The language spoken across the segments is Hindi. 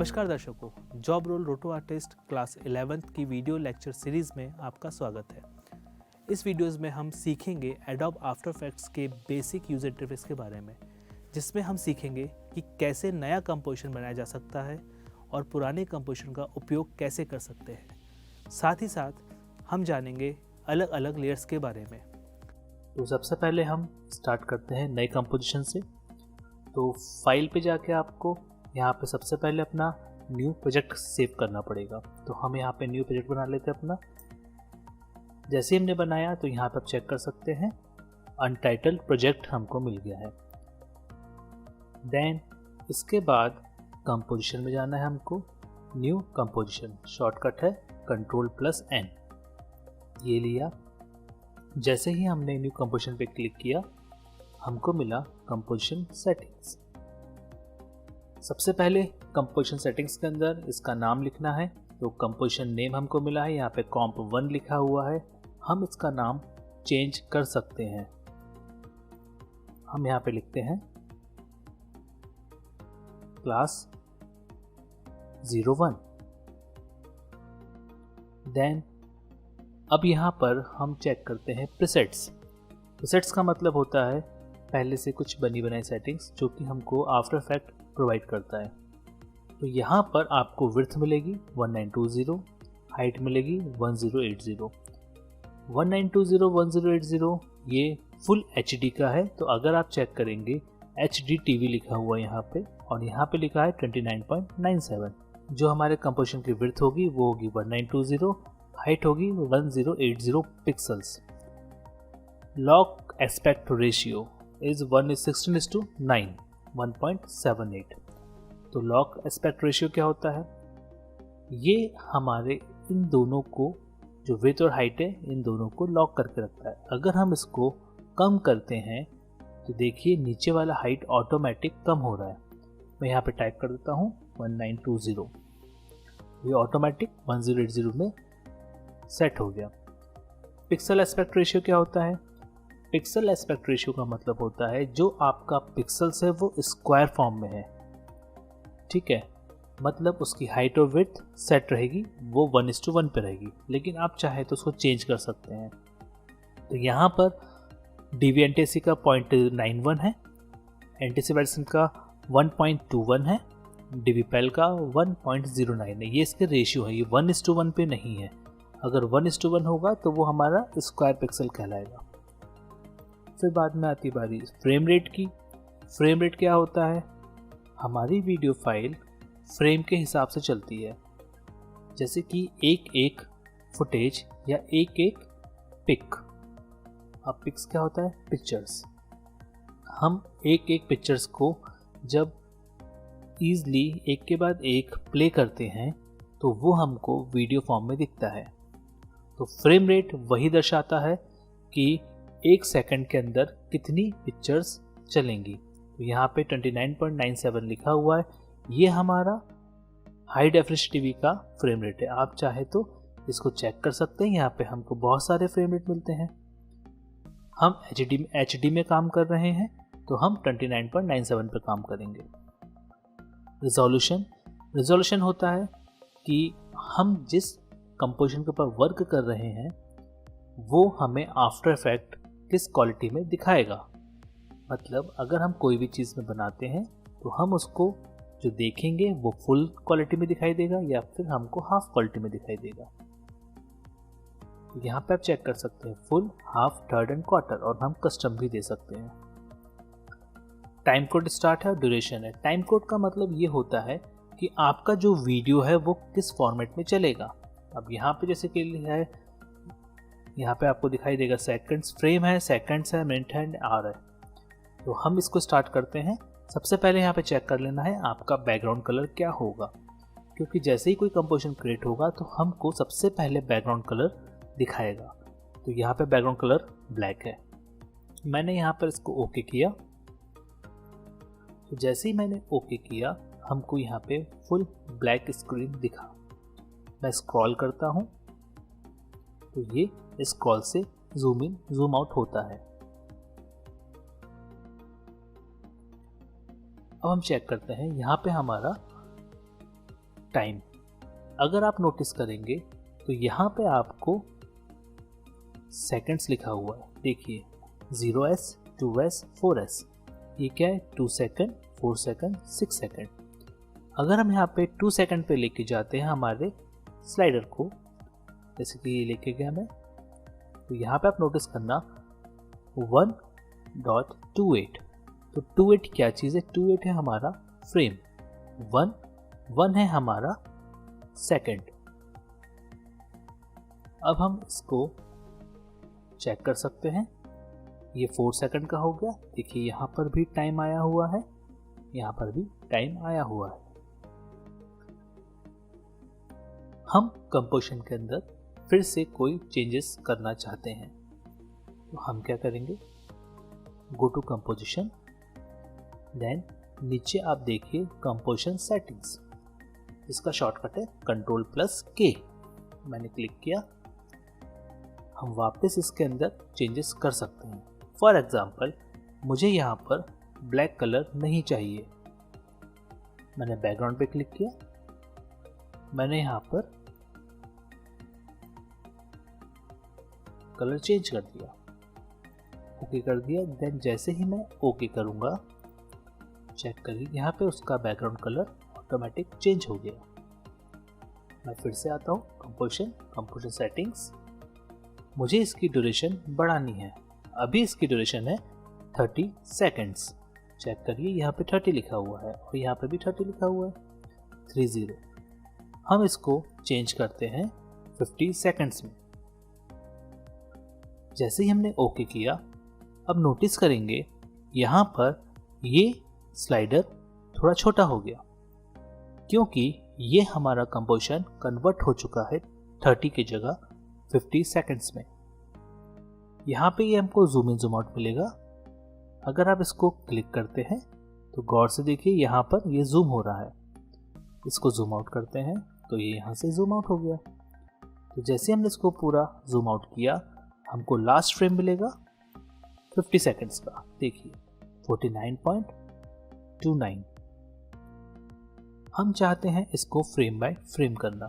नमस्कार दर्शकों, जॉब रोल रोटो आर्टिस्ट क्लास 11th की वीडियो लेक्चर सीरीज़ में आपका स्वागत है। इस वीडियोस में हम सीखेंगे एडोब आफ्टर इफेक्ट्स के बेसिक यूजर इंटरफेस के बारे में, जिसमें हम सीखेंगे कि कैसे नया कंपोजिशन बनाया जा सकता है और पुराने कंपोजिशन का उपयोग कैसे कर सकते हैं। साथ ही साथ हम जानेंगे अलग अलग लेयर्स के बारे में। तो सबसे पहले हम स्टार्ट करते हैं नए कंपोजिशन से। तो फाइल पे जाके आपको यहाँ पे सबसे पहले अपना न्यू प्रोजेक्ट सेव करना पड़ेगा। तो हम यहाँ पे न्यू प्रोजेक्ट बना लेते हैं अपना। जैसे हमने बनाया तो यहाँ पे आप चेक कर सकते हैं अनटाइटल्ड प्रोजेक्ट हमको मिल गया है। देन इसके बाद कंपोजिशन में जाना है हमको, न्यू कंपोजिशन, शॉर्टकट है Ctrl+N। ये लिया। जैसे ही हमने न्यू कंपोजिशन पे क्लिक किया हमको मिला कंपोजिशन सेटिंग्स। सबसे पहले कंपोजिशन सेटिंग्स के अंदर इसका नाम लिखना है। तो कंपोजिशन नेम हमको मिला है, यहाँ पे comp1 लिखा हुआ है। हम इसका नाम चेंज कर सकते हैं। हम यहाँ पे लिखते हैं क्लास 01। देन अब यहाँ पर हम चेक करते हैं प्रीसेट्स। प्रीसेट्स का मतलब होता है पहले से कुछ बनी बनाई सेटिंग्स जो कि हमको आफ्टर इफेक्ट प्रोवाइड करता है। तो यहाँ पर आपको विड्थ मिलेगी 1920, हाइट मिलेगी 1080। 1920 ये फुल HD का है। तो अगर आप चेक करेंगे HD TV लिखा हुआ है यहाँ पे, और यहाँ पे लिखा है 29.97। जो हमारे कंपोजिशन की विड्थ होगी वो होगी 1920, हाइट होगी 1080 pixels. Lock aspect ratio is 1:16:9, 1.78। तो लॉक एस्पेक्ट रेशियो क्या होता है? ये हमारे इन दोनों को, जो विड्थ और हाइट है, इन दोनों को लॉक करके रखता है। अगर हम इसको कम करते हैं तो देखिए नीचे वाला हाइट ऑटोमेटिक कम हो रहा है। मैं यहाँ पे टाइप कर देता हूँ 1920। ये ऑटोमेटिक 1080 में सेट हो गया। पिक्सल एस्पेक्ट रेशियो क्या होता है? पिक्सल एस्पेक्ट रेशियो का मतलब होता है जो आपका पिक्सल्स है वो स्क्वायर फॉर्म में है, ठीक है। मतलब उसकी हाइट और विड्थ सेट रहेगी, वो 1:1 पे रहेगी, लेकिन आप चाहे तो उसको चेंज कर सकते हैं। तो यहाँ पर DVNTC का 0.91 है, एंटीसिपेशन का 1.21 है, DVPEL का 1.09 है। ये इसके रेशियो है, ये 1:1 पे नहीं है। अगर 1:1 होगा तो वो हमारा स्क्वायर पिक्सल कहलाएगा। फिर बाद में आती बारी फ्रेम रेट की। फ्रेम रेट क्या होता है? हमारी वीडियो फाइल फ्रेम के हिसाब से चलती है, जैसे कि एक एक फुटेज या एक एक पिक। अब पिक्स क्या होता है? पिक्चर्स। हम एक एक पिक्चर्स को जब ईजली एक के बाद एक प्ले करते हैं तो वो हमको वीडियो फॉर्म में दिखता है। तो फ्रेम रेट वही दर्शाता है कि एक सेकंड के अंदर कितनी पिक्चर्स चलेंगी। तो यहाँ पे 29.97 लिखा हुआ है। ये हमारा हाई डेफिनेशन टीवी का फ्रेम रेट है। आप चाहे तो इसको चेक कर सकते हैं। यहाँ पे हमको बहुत सारे फ्रेम रेट मिलते हैं। हम HD में काम कर रहे हैं तो हम 29.97 पे काम करेंगे। रिजोल्यूशन होता है कि हम जिस कंपोजिशन के ऊपर वर्क कर रहे हैं वो हमें आफ्टर इफेक्ट किस क्वालिटी में दिखाएगा। मतलब अगर हम कोई भी चीज़ में बनाते हैं तो हम उसको जो देखेंगे वो फुल क्वालिटी में दिखाई देगा या फिर हमको हाफ क्वालिटी में दिखाई देगा। तो यहाँ पे आप चेक कर सकते हैं full, half, third and quarter, और हम कस्टम भी दे सकते हैं। टाइम कोड स्टार्ट है और ड्यूरेशन है। टाइम कोड का मतलब ये होता है कि आपका जो वीडियो है वो किस फॉर्मेट में चलेगा। अब यहाँ पे जैसे कि है, यहाँ पे आपको दिखाई देगा सेकंड्स, फ्रेम है, सेकंड्स है, मिनट है, आवर है। तो हम इसको स्टार्ट करते हैं। सबसे पहले यहाँ पे चेक कर लेना है आपका बैकग्राउंड कलर क्या होगा, क्योंकि जैसे ही कोई कंपोजिशन क्रिएट होगा तो हमको सबसे पहले बैकग्राउंड कलर दिखाएगा। तो यहाँ पे बैकग्राउंड कलर ब्लैक है। मैंने यहाँ पर इसको ओके किया। तो जैसे ही मैंने ओके किया हमको यहाँ पे फुल ब्लैक स्क्रीन दिखा। मैं स्क्रॉल करता हूँ तो ये स्क्रॉल से जूम इन जूम आउट होता है। अब हम चेक करते हैं, यहाँ पे हमारा टाइम। अगर आप नोटिस करेंगे तो यहाँ पे आपको सेकंड्स लिखा हुआ है। देखिए 0s, 2s, 4s, ये क्या है 2 सेकंड, 4 सेकंड, 6 सेकंड। अगर हम यहाँ पे 2 सेकंड पे लेके जाते हैं हमारे स्लाइडर को, जैसे कि ये लेके गया मैं, तो यहाँ पे आप नोटिस करना 1.28। तो 28 क्या चीज़ है? 28 है हमारा फ्रेम, 1 है हमारा सेकंड। अब हम इसको चेक कर सकते हैं। ये 4 सेकंड का हो गया। देखिए यहाँ पर भी टाइम आया हुआ है, यहाँ पर भी टाइम आया हुआ है। हम कंपोजिशन के अंदर फिर से कोई चेंजेस करना चाहते हैं तो हम क्या करेंगे? गो टू कंपोजिशन, देन नीचे आप देखिए कंपोजिशन सेटिंग्स, इसका शॉर्टकट है Ctrl+K। मैंने क्लिक किया। हम वापस इसके अंदर चेंजेस कर सकते हैं। फॉर एग्जाम्पल मुझे यहाँ पर ब्लैक कलर नहीं चाहिए। मैंने बैकग्राउंड पे क्लिक किया, मैंने यहाँ पर कलर चेंज कर दिया, ओके कर दिया। देन जैसे ही मैं ओके करूँगा, चेक करिए यहाँ पे उसका बैकग्राउंड कलर ऑटोमेटिक चेंज हो गया। मैं फिर से आता हूँ कंपोजिशन सेटिंग्स। मुझे इसकी ड्यूरेशन बढ़ानी है। अभी इसकी ड्यूरेशन है 30 सेकंड्स। चेक करिए यहाँ पे 30 लिखा हुआ है और यहाँ पे भी 30 लिखा हुआ है, 30। हम इसको चेंज करते हैं 50 सेकंड्स में। जैसे ही हमने ओके किया, अब नोटिस करेंगे यहाँ पर ये स्लाइडर थोड़ा छोटा हो गया, क्योंकि ये हमारा कंपोजिशन कन्वर्ट हो चुका है 30 की जगह 50 सेकंड्स में। यहाँ पे ये हमको जूम इन जूम आउट मिलेगा। अगर आप इसको क्लिक करते हैं तो गौर से देखिए यहाँ पर ये जूम हो रहा है। इसको जूम आउट करते हैं तो ये यहाँ से जूम आउट हो गया। तो जैसे हमने इसको पूरा जूम आउट किया, हमको लास्ट फ्रेम मिलेगा 50 सेकंड्स का। देखिए 49.29। हम चाहते हैं इसको फ्रेम बाय फ्रेम करना,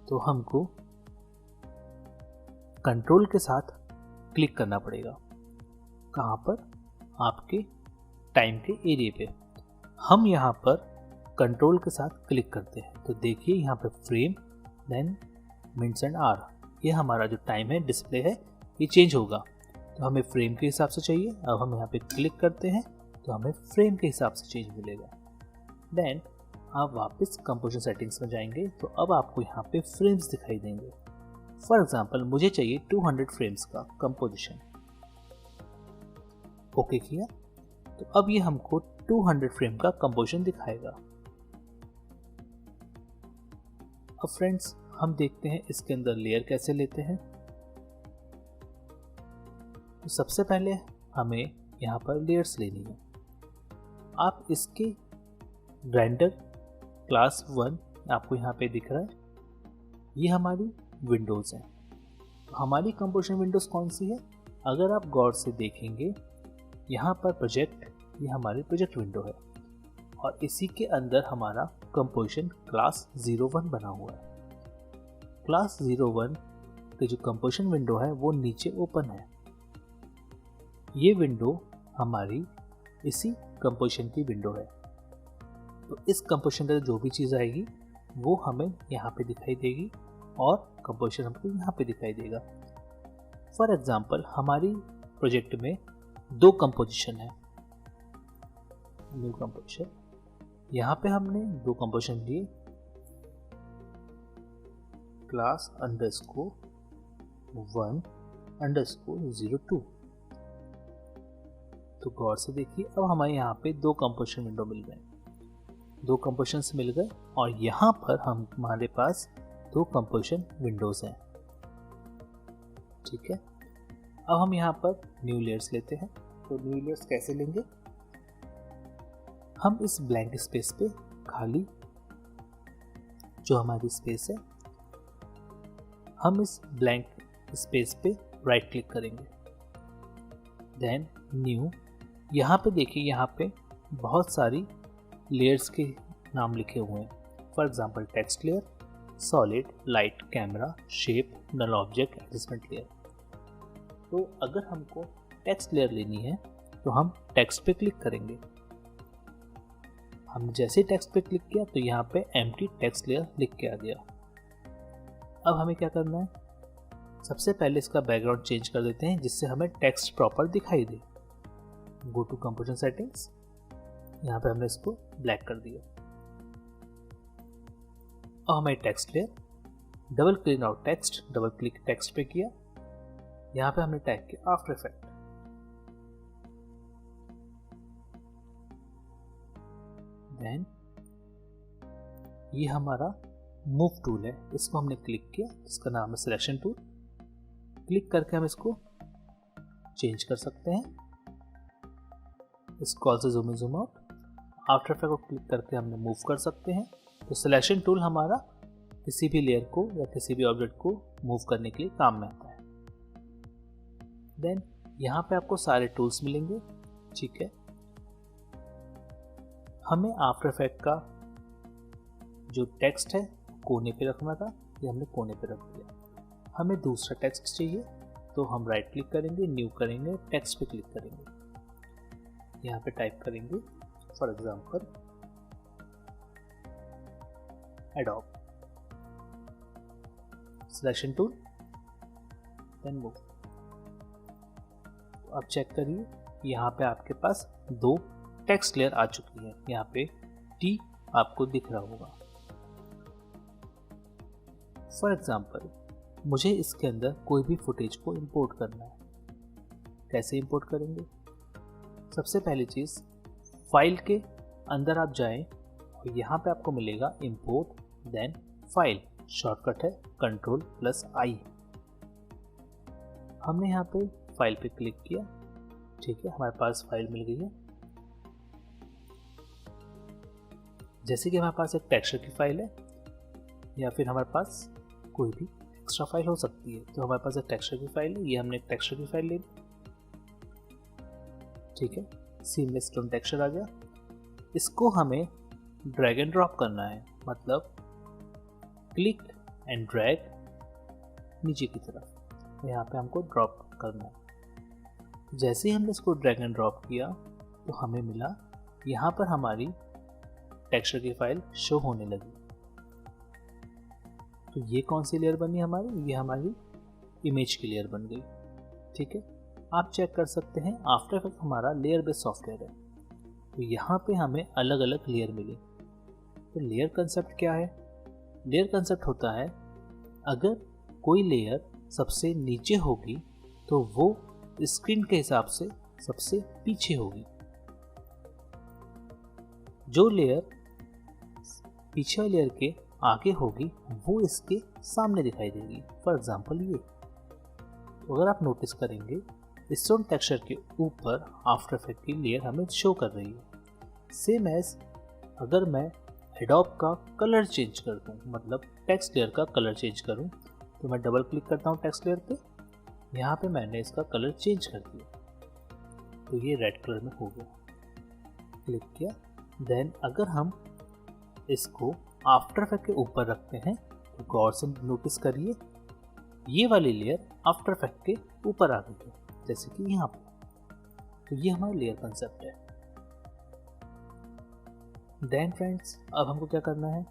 तो हमको कंट्रोल के साथ क्लिक करना पड़ेगा। कहाँ पर? आपके टाइम के एरिया पे। हम यहाँ पर कंट्रोल के साथ क्लिक करते हैं तो देखिए यहाँ पे frame, then minutes and hour, ये हमारा जो टाइम है डिस्प्ले है ये चेंज होगा। तो हमें फ्रेम के हिसाब से चाहिए। अब हम यहाँ पे क्लिक करते हैं तो हमें फ्रेम के हिसाब से चेंज मिलेगा। देन आप वापस कंपोजिशन सेटिंग्स में जाएंगे तो अब आपको यहाँ पे फ्रेम्स दिखाई देंगे। फॉर एग्जाम्पल मुझे चाहिए 200 फ्रेम्स का कंपोजिशन। ओके किया तो अब ये हमको 200 फ्रेम का कंपोजिशन दिखाएगा। अब फ्रेंड्स हम देखते हैं इसके अंदर लेयर कैसे लेते हैं। तो सबसे पहले हमें यहाँ पर लेयर्स लेनी है। आप इसके रेंडर क्लास 1 आपको यहाँ पे दिख रहा है, ये हमारी विंडोज़ हैं। तो हमारी कंपोजिशन विंडोज़ कौन सी है? अगर आप गौर से देखेंगे यहाँ पर प्रोजेक्ट, ये हमारी प्रोजेक्ट विंडो है और इसी के अंदर हमारा कंपोजिशन क्लास 01 बना हुआ है। क्लास 01 की जो कंपोजिशन विंडो है वो नीचे ओपन है। ये विंडो हमारी इसी कंपोजिशन की विंडो है। तो इस कंपोजिशन का जो भी चीज़ आएगी वो हमें यहाँ पे दिखाई देगी और कंपोजिशन हमको यहाँ पे दिखाई देगा। फॉर एग्जांपल हमारी प्रोजेक्ट में 2 कंपोजिशन है। न्यू कंपोजिशन, यहाँ पे हमने 2 कंपोजिशन लिए, क्लास _1_02। तो गौर से देखिए अब हमें यहाँ पे 2 कंपोजिशन विंडो मिल गए, 2 कंपोजिशंस मिल गए और यहाँ पर हमारे पास 2 कंपोजिशन विंडोज हैं। ठीक है, अब हम यहाँ पर न्यू लेयर्स लेते हैं। तो न्यू लेयर्स कैसे लेंगे? हम इस ब्लैंक स्पेस पे, खाली जो हमारी स्पेस है, हम इस ब्लैंक स्पेस पे राइट क्लिक करेंगे, देन न्यू। यहाँ पे देखिए यहाँ पे बहुत सारी लेयर्स के नाम लिखे हुए हैं। For example text layer, solid, light, camera, shape, null object, adjustment layer. तो अगर हमको टेक्स्ट लेयर लेनी है तो हम टेक्स्ट पे क्लिक करेंगे। हमने जैसे ही टेक्स्ट पे क्लिक किया तो यहाँ पे एम्प्टी टेक्स्ट लेयर लिख के आ गया। अब हमें क्या करना है, सबसे पहले इसका बैकग्राउंड चेंज कर देते हैं जिससे हमें टेक्स्ट प्रॉपर दिखाई दे। गो टू कंपोजिशन सेटिंग्स, यहाँ पे हमने इसको ब्लैक कर दिया। अब हमें text layer, double click out text, double click text पे किया, यहाँ पे हमने टाइप किया आफ्टर इफेक्ट। देन ये हमारा मूव टूल है, इसको हमने क्लिक किया, इसका नाम है सिलेक्शन टूल। क्लिक करके हम इसको चेंज कर सकते हैं, इसको से zoom in zoom out. After effect को क्लिक करके हमने मूव कर सकते हैं। तो सिलेक्शन टूल हमारा किसी भी लेयर को या किसी भी ऑब्जेक्ट को मूव करने के लिए काम में आता है। देन यहाँ पे आपको सारे टूल्स मिलेंगे, ठीक है। हमें आफ्टर इफेक्ट का जो टेक्स्ट है कोने पे रखना था, ये हमने कोने पे रख दिया। हमें दूसरा टेक्स्ट चाहिए तो हम राइट क्लिक करेंगे, न्यू करेंगे, टेक्स्ट पे क्लिक करेंगे। यहाँ पे टाइप करेंगे for example Adobe, selection tool, then move. तो अब चेक करिए, यहाँ पे आपके पास दो टेक्स्ट लेयर आ चुकी है। यहाँ पे टी आपको दिख रहा होगा। फॉर एग्जाम्पल मुझे इसके अंदर कोई भी फुटेज को इंपोर्ट करना है। कैसे इंपोर्ट करेंगे? सबसे पहली चीज़, फाइल के अंदर आप जाएं और यहाँ पे आपको मिलेगा इंपोर्ट, देन फाइल, शॉर्टकट है Ctrl+I। हमने यहाँ पे फाइल पे क्लिक किया, ठीक है, हमारे पास फाइल मिल गई है। जैसे कि हमारे पास एक टेक्सचर की फाइल है या फिर हमारे पास कोई भी एक्स्ट्रा फाइल हो सकती है, तो हमारे पास एक टेक्सचर की फाइल है, ये हमने एक टेक्सचर की फाइल ले ली, ठीक है। सीमलेस टोन टेक्सचर आ गया। इसको हमें ड्रैग एंड ड्रॉप करना है, मतलब क्लिक एंड ड्रैग नीचे की तरफ, यहाँ पे हमको ड्रॉप करना है। जैसे ही हमने इसको ड्रैग एंड ड्रॉप किया तो हमें मिला यहाँ पर हमारी टेक्सचर की फाइल शो होने लगी। तो ये कौन सी लेयर बनी हमारी? ये हमारी इमेज की लेयर बन गई, ठीक है। आप चेक कर सकते हैं आफ्टर इफेक्ट हमारा लेयर बेस्ड सॉफ्टवेयर है, तो यहाँ पे हमें अलग अलग लेयर मिली। तो लेयर कंसेप्ट क्या है? लेयर कंसेप्ट होता है, अगर कोई लेयर सबसे नीचे होगी तो वो स्क्रीन के हिसाब से सबसे पीछे होगी। जो लेयर पीछे लेयर के आगे होगी वो इसके सामने दिखाई देगी। फॉर एग्जांपल ये, तो अगर आप नोटिस करेंगे स्टोन टेक्सचर के ऊपर आफ्टर इफेक्ट की लेयर हमें शो कर रही है। सेम एज अगर मैं एडोब का कलर चेंज कर दूँ, मतलब टेक्स्ट लेयर का कलर चेंज करूँ, तो मैं डबल क्लिक करता हूँ टेक्स्ट लेयर पे, यहाँ पे मैंने इसका कलर चेंज कर दिया, तो ये रेड कलर में हो गया। क्लिक किया, देन अगर हम इसको आफ्टर इफेक्ट के ऊपर रखते हैं तो गौर से नोटिस करिए ये वाली लेयर आफ्टर इफेक्ट के ऊपर आ गई है, जैसे कि यहाँ पर। तो ये हमारा लेयर कंसेप्ट है। देन फ्रेंड्स, अब हमको क्या करना है?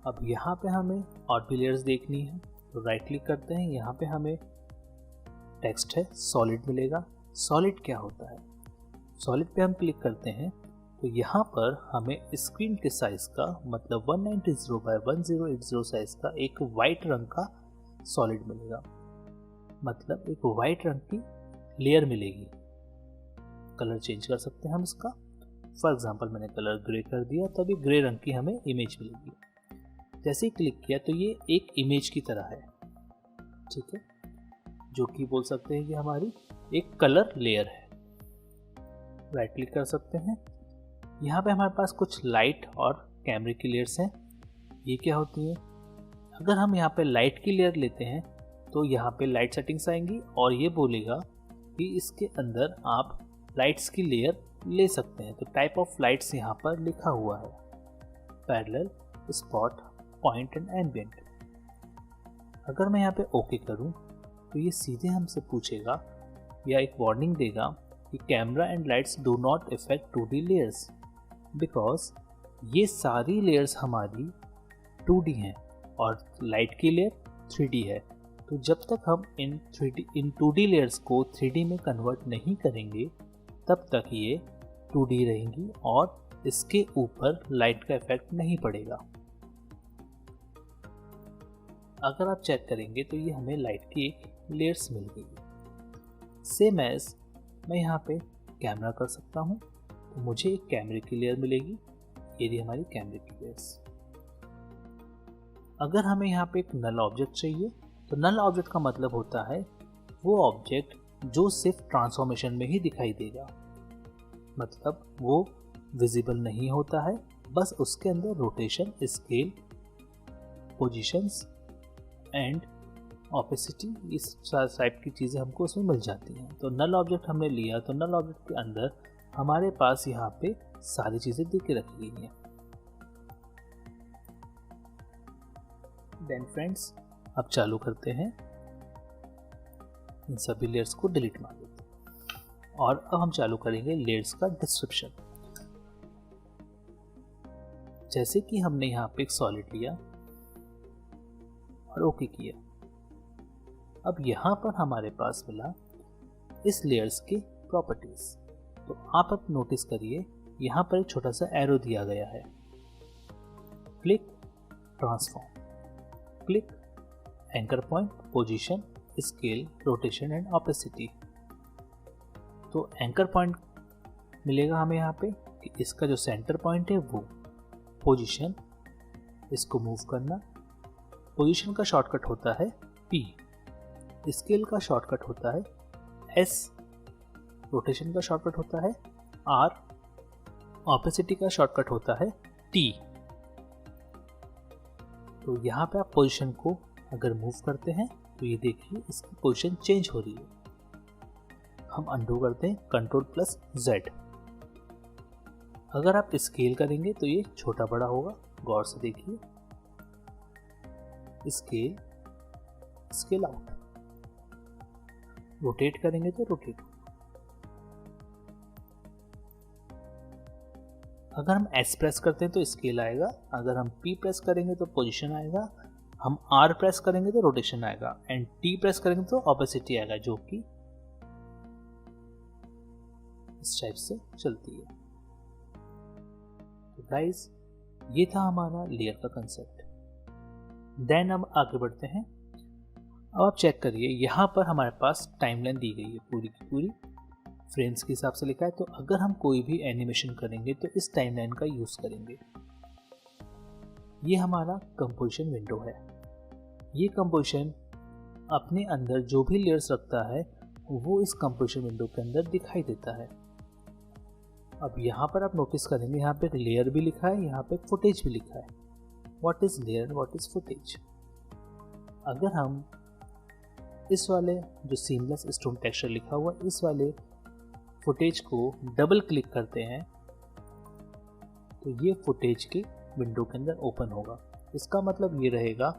अब यहाँ पे हमें और भी लेयर्स देखनी है, तो राइट क्लिक करते हैं, यहाँ पे हमें टेक्स्ट है सॉलिड मिलेगा। सॉलिड क्या होता है? सॉलिड पे हम क्लिक करते हैं तो यहाँ पर हमें स्क्रीन के साइज का, मतलब 1920x1080 साइज का एक वाइट रंग का सॉलिड मिलेगा, मतलब एक वाइट रंग की लेयर मिलेगी। कलर चेंज कर सकते हैं हम इसका। फॉर एग्जांपल मैंने कलर ग्रे कर दिया, तो अभी ग्रे रंग की हमें इमेज मिलेगी। जैसे ही क्लिक किया तो ये एक इमेज की तरह है, ठीक है, जो कि बोल सकते हैं कि हमारी एक कलर लेयर है। राइट क्लिक कर सकते हैं, यहाँ पे हमारे पास कुछ लाइट और कैमरे की लेयर्स हैं। ये क्या होती हैं? अगर हम यहाँ पे लाइट की लेयर लेते हैं तो यहाँ पे लाइट सेटिंग्स आएंगी और ये बोलेगा कि इसके अंदर आप लाइट्स की लेयर ले सकते हैं। तो टाइप ऑफ लाइट्स यहाँ पर लिखा हुआ है, parallel, spot, point and ambient. अगर मैं यहाँ पे ओके करूँ तो ये सीधे हमसे पूछेगा या एक वार्निंग देगा कि camera and lights do not effect 2D layers, because ये सारी लेयर्स हमारी 2D हैं और लाइट की लेयर 3D है। तो जब तक हम इन 2D लेयर्स को 3D में कन्वर्ट नहीं करेंगे तब तक ये 2D रहेंगी और इसके ऊपर लाइट का इफेक्ट नहीं पड़ेगा। अगर आप चेक करेंगे तो ये हमें लाइट की एक लेयर्स मिल गई। सेम एज मैं यहाँ पे कैमरा कर सकता हूँ तो मुझे एक कैमरे की लेयर मिलेगी। ये रही हमारी कैमरे की लेयर्स। अगर हमें यहाँ पे एक नल ऑब्जेक्ट चाहिए तो नल ऑब्जेक्ट का मतलब होता है वो ऑब्जेक्ट जो सिर्फ ट्रांसफॉर्मेशन में ही दिखाई देगा, मतलब वो विजिबल नहीं होता है, बस उसके अंदर rotation, scale, positions and opacity इस टाइप की चीज़ें हमको उसमें मिल जाती हैं। तो नल ऑब्जेक्ट हमने लिया तो नल ऑब्जेक्ट के अंदर हमारे पास यहाँ पे सारी चीज़ें दे के रखी गई हैं। देन फ्रेंड्स अब चालू करते हैं, इन सभी लेयर्स को डिलीट मार देते हैं और अब हम चालू करेंगे लेयर्स का डिस्क्रिप्शन। जैसे कि हमने यहाँ पे एक सॉलिड लिया और ओके किया। अब यहाँ पर हमारे पास मिला इस लेयर्स के प्रॉपर्टीज। तो आप अब नोटिस करिए यहाँ पर एक छोटा सा एरो दिया गया है, click transform, click anchor point, position, scale, rotation and opacity. तो एंकर पॉइंट मिलेगा हमें यहाँ पे कि इसका जो सेंटर पॉइंट है वो, पोजीशन, इसको मूव करना, पोजीशन का शॉर्टकट होता है P, स्केल का शॉर्टकट होता है S, रोटेशन का शॉर्टकट होता है R, ऑपेसिटी का शॉर्टकट होता है T। तो यहाँ पे आप पोजीशन को अगर मूव करते हैं तो ये देखिए इसकी पोजीशन चेंज हो रही है। हम अंडू करते हैं Ctrl+Z। अगर आप स्केल करेंगे तो ये छोटा बड़ा होगा, गौर से देखिए, स्केल, स्केल आउट। रोटेट करेंगे तो रोटेट। अगर हम S प्रेस करते हैं तो स्केल आएगा, अगर हम P प्रेस करेंगे तो पोजीशन आएगा, हम R प्रेस करेंगे तो रोटेशन आएगा एंड T प्रेस करेंगे तो ऑपेसिटी आएगा, जो कि इस टाइप से चलती है। तो गाइस ये था हमारा लेयर का कंसेप्ट। देन अब आगे बढ़ते हैं। अब आप चेक करिए यहाँ पर हमारे पास टाइमलाइन दी गई है पूरी की पूरी, फ्रेम्स के हिसाब से लिखा है। तो अगर हम कोई भी एनिमेशन करेंगे तो इस टाइमलाइन का यूज करेंगे। ये हमारा कंपोजिशन विंडो है। ये कंपोजिशन अपने अंदर जो भी लेयर्स रखता है वो इस कंपोजिशन विंडो के अंदर दिखाई देता है। अब यहाँ पर आप नोटिस करेंगे यहाँ पे लेयर भी लिखा है, यहाँ पे फुटेज भी लिखा है। What is layer and what is footage. अगर हम इस वाले जो सीमलेस स्टोन टेक्सचर लिखा हुआ इस वाले फुटेज को डबल क्लिक करते हैं तो ये फुटेज के विंडो के अंदर ओपन होगा। इसका मतलब ये रहेगा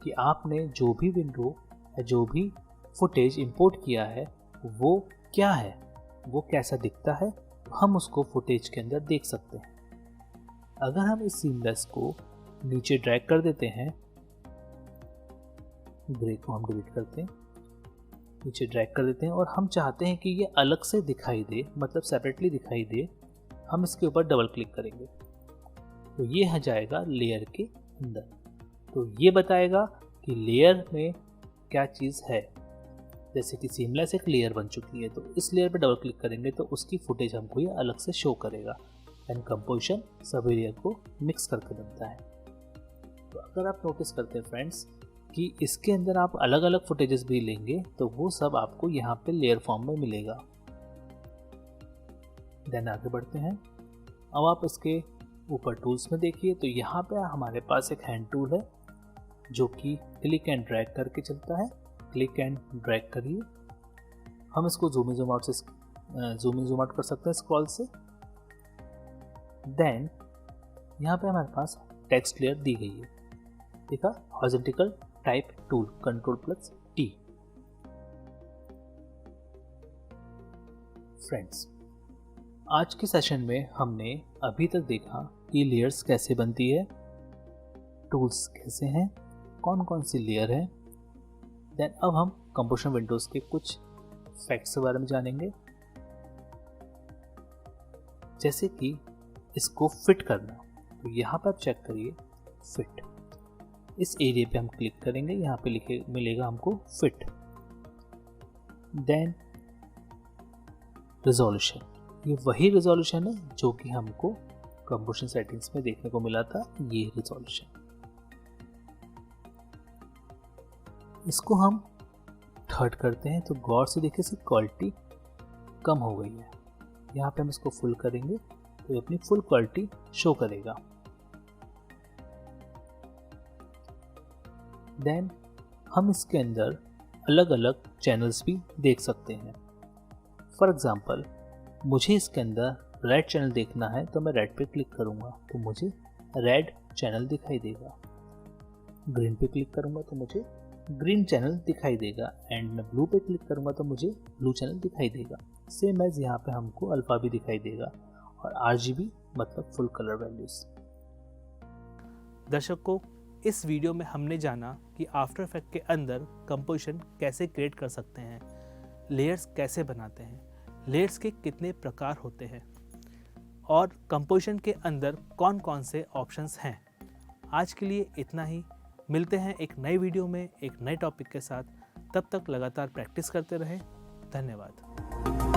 कि आपने जो भी विंडो या जो भी फुटेज इंपोर्ट किया है वो क्या है, वो कैसा दिखता है, तो हम उसको फुटेज के अंदर देख सकते हैं। अगर हम इस सीमलेस को नीचे ड्रैग कर देते हैं, ग्रे को हम डिलीट करते हैं, नीचे ड्रैग कर देते हैं और हम चाहते हैं कि ये अलग से दिखाई दे, मतलब सेपरेटली दिखाई दे, हम इसके ऊपर डबल क्लिक करेंगे तो ये आ जाएगा लेयर के अंदर। तो ये बताएगा कि लेयर में क्या चीज़ है। जैसे कि सीमलेस एक लेयर बन चुकी है तो इस लेयर पे डबल क्लिक करेंगे तो उसकी फुटेज हमको ये अलग से शो करेगा। एंड कंपोजिशन सभी लेयर को मिक्स करके बनता है। तो अगर आप नोटिस करते हैं फ्रेंड्स कि इसके अंदर आप अलग अलग फुटेजेस भी लेंगे तो वो सब आपको यहाँ पे लेयर फॉर्म में मिलेगा। देन आगे बढ़ते हैं। अब आप इसके ऊपर टूल्स में देखिए तो यहाँ पे हमारे पास एक हैंड टूल है जो कि क्लिक एंड ड्रैग करके चलता है। क्लिक एंड ड्रैग करिए, हम इसको जूम इन जूम आउट से जूम इन जूम आउट कर सकते हैं स्क्रॉल से। देन यहाँ पे हमारे पास टेक्स्ट लेयर दी गई है। देखा, horizontal type tool, Ctrl+T। Friends, आज के सेशन में हमने अभी तक देखा कि लेयर्स कैसे बनती है, टूल्स कैसे हैं, कौन कौन सी लेयर है। देन अब हम कंपोजिशन विंडोज के कुछ फैक्ट्स के बारे में जानेंगे, जैसे कि इसको फिट करना। तो यहाँ पर आप चेक करिए फिट, इस एरिया पे हम क्लिक करेंगे, यहाँ पे मिलेगा हमको फिट। देन रिजोल्यूशन, ये वही रिजोल्यूशन है जो कि हमको कंपोजिशन सेटिंग्स में देखने को मिला था, ये रिजोल्यूशन। इसको हम थर्ड करते हैं तो गौर से देखिए इसकी क्वालिटी कम हो गई है। यहाँ पे हम इसको फुल करेंगे तो ये अपनी फुल क्वालिटी शो करेगा। देन हम इसके अंदर अलग अलग चैनल्स भी देख सकते हैं। फॉर एग्जांपल, मुझे इसके अंदर रेड चैनल देखना है तो मैं रेड पे क्लिक करूंगा तो मुझे रेड चैनल दिखाई देगा। ग्रीन पे क्लिक करूंगा तो मुझे ग्रीन चैनल दिखाई देगा, एंड मैं ब्लू पे क्लिक करूंगा तो मुझे ब्लू चैनल दिखाई देगा। सेम एज यहाँ पे हमको अल्फा भी दिखाई देगा, और RGB मतलब फुल कलर वैल्यूज। दर्शकों, इस वीडियो में हमने जाना कि आफ्टर इफेक्ट के अंदर कंपोजिशन कैसे क्रिएट कर सकते हैं, लेयर्स कैसे बनाते हैं, लेयर्स के कितने प्रकार होते हैं, और कंपोजिशन के अंदर कौन कौन से ऑप्शंस हैं। आज के लिए इतना ही। मिलते हैं एक नई वीडियो में एक नए टॉपिक के साथ। तब तक लगातार प्रैक्टिस करते रहें। धन्यवाद।